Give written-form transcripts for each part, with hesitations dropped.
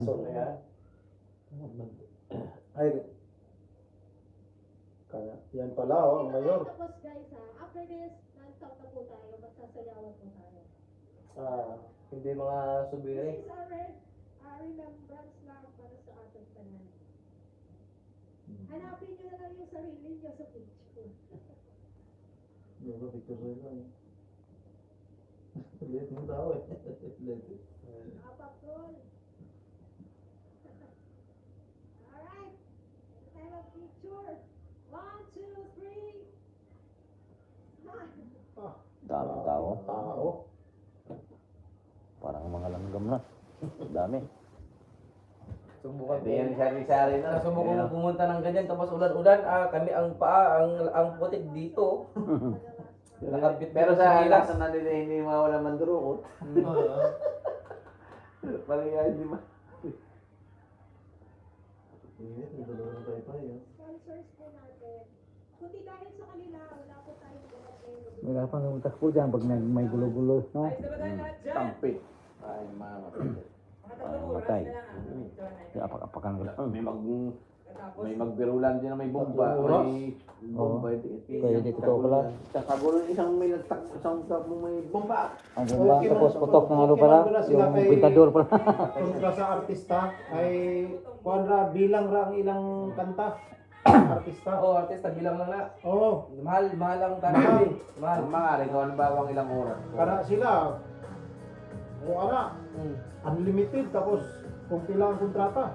So na yan. Ay, kaya, yan pala oh, ang mayor. Tapos guys ha, after this, non-stop na po tayo, magsasayawan po tayo. Hindi mga souvenir. This is our remembrance lang para sa ating tanan. Hanapin nyo na lang yung sarili nyo sa picture. Yung picture ko yun. Liit mo tao eh. Apapol. Alright. Time of picture. 1, 2, 3. Daming tao. Tao. Parang mga langgam na. Dami. Subukan Hindi yan sari-sari na. Subukan mo pumunta ng ganyan tapos ulan-ulan, kami ang paa, ang putik dito. Nakabit Pero sa alasan na nila hindi mawala mandurukot. Parang yan, hindi ma... Sponsors po natin. Kundi dahil sa kanila, wala po tayong ganap ngayon. Wala pang utak po dyan pag may gulo-gulo, no? Tampik. Ay, mama. Parang matay. Apak-apakan ko lang. May magbirulan din na may bomba. May bomba. Pwede totoo pala. Kakagulo isang may nagtak, isang tapong may bomba. Ang bomba, tapos putok ng ano pala, yung pintador pala. Kontra sa artista ay kuadra bilang ra ang ilang kanta. Artista. Artista, bilang lang na. Oo. Mahal ang Mahal. tanong. Mahal. Ang mga rin, kung bawang ilang oras. Para sila, o ana, unlimited tapos kung pila ang kontrata.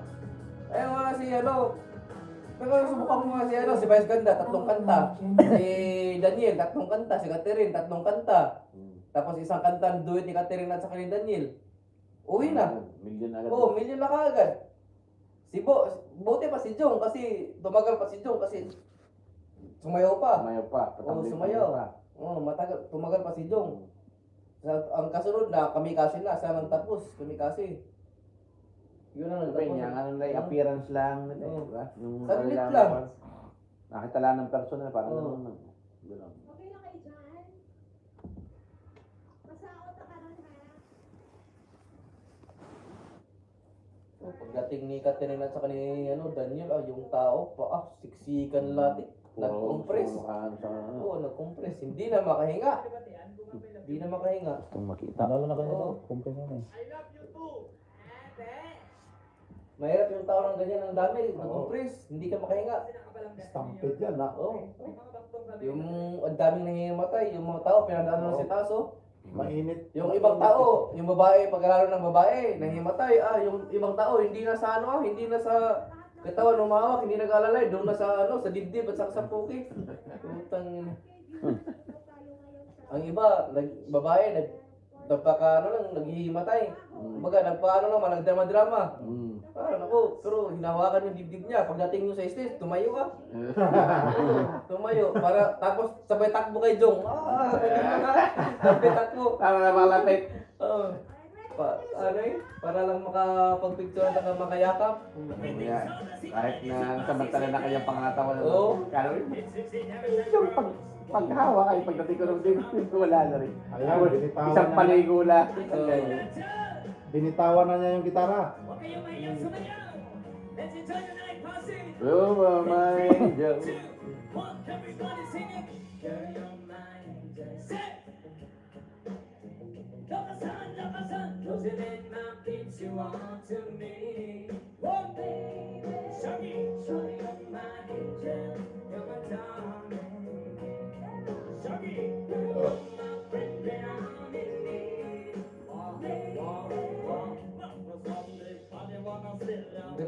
Ayun nga si pero subukan mo nga si Vice Ganda, 3 kanta. Si Daniel, 3 kanta. Si Catherine, 3 kanta. Tapos isang kanta duet ni Catherine at saka ni Daniel. Uwi na. Million agad. Oo, million na kaagad. Buti pa si Jong kasi tumagal pa si Jong kasi sumayaw pa. Sumayaw pa. Oo, sumayaw. Oo, tumagal pa si Jong. Ang kasunod na kamikasi na, siya nang tapos, kamikasi. Yun ang Sabi niya, nagtapos. ano lang, appearance lang. Oo. Diba? Yung Saglit kailangan lang. pa- Nakita lang ng personal, parang Oo. gano'n. Gano'n. Okay na kayo dyan? Masaot na ka nun ha? Pagdating ni Catherine at saka ni Daniel, yung tao, siksikan lahat eh. Nag-compress. Oo, nag-compress. Hindi na makahinga. Hindi na makahinga. Kung makita. Lalo na kayo Oo. ito, kumpin yun eh. Mahirap yung tao ng ganyan ng dami. Nag-compress. Hindi ka makahinga. Stampede yan na. Oo. Yung ang daming nangihimatay. Yung mga tao, pinadaan na si Taso. Mainit. Yung ibang tao, yung babae, pag-alalo ng babae, nahimatay. Yung ibang tao, hindi na sa hindi na sa katawan umawak, hindi nag-alalay, doon na sa sa dibdib at sa puki. Putang ina. Ang iba, babae, naghihimatay. Kumbaga, naman, nagdrama-drama. Naku, pero hinawakan yung dibdib niya. Pagdating nyo sa stage, tumayo ka. Tumayo. Tapos sabay takbo kay Jong. Sabay takbo. Tama na malapit. Oo. Para lang makapag-picture at makayakap. Kahit na samantala na kanyang pangatawan. Oo. Kala mo yung paghawa kayo pagdating ko ng dibdib, wala na rin. Ayan, binitawan Isang na. paligo lang. Binitawan na niya yung gitara. Oh, my angel.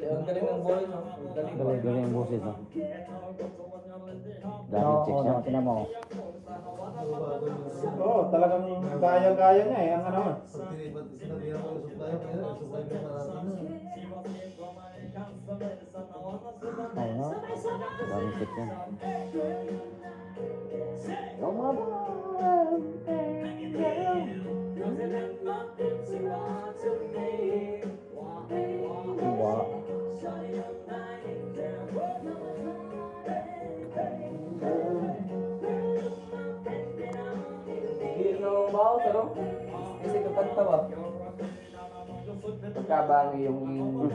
Ang galing ng boses, no? Ang galing. Galing yung boses, no? Daming Oo, chicks yan. tinan mo. Oo, talagang gaya-gaya niya eh. Ang ano. Ay, no? Daming chicks yan. Oh, my Wow. Hindi na umaw, pero isip ka kanta ba? ka ba ang iyong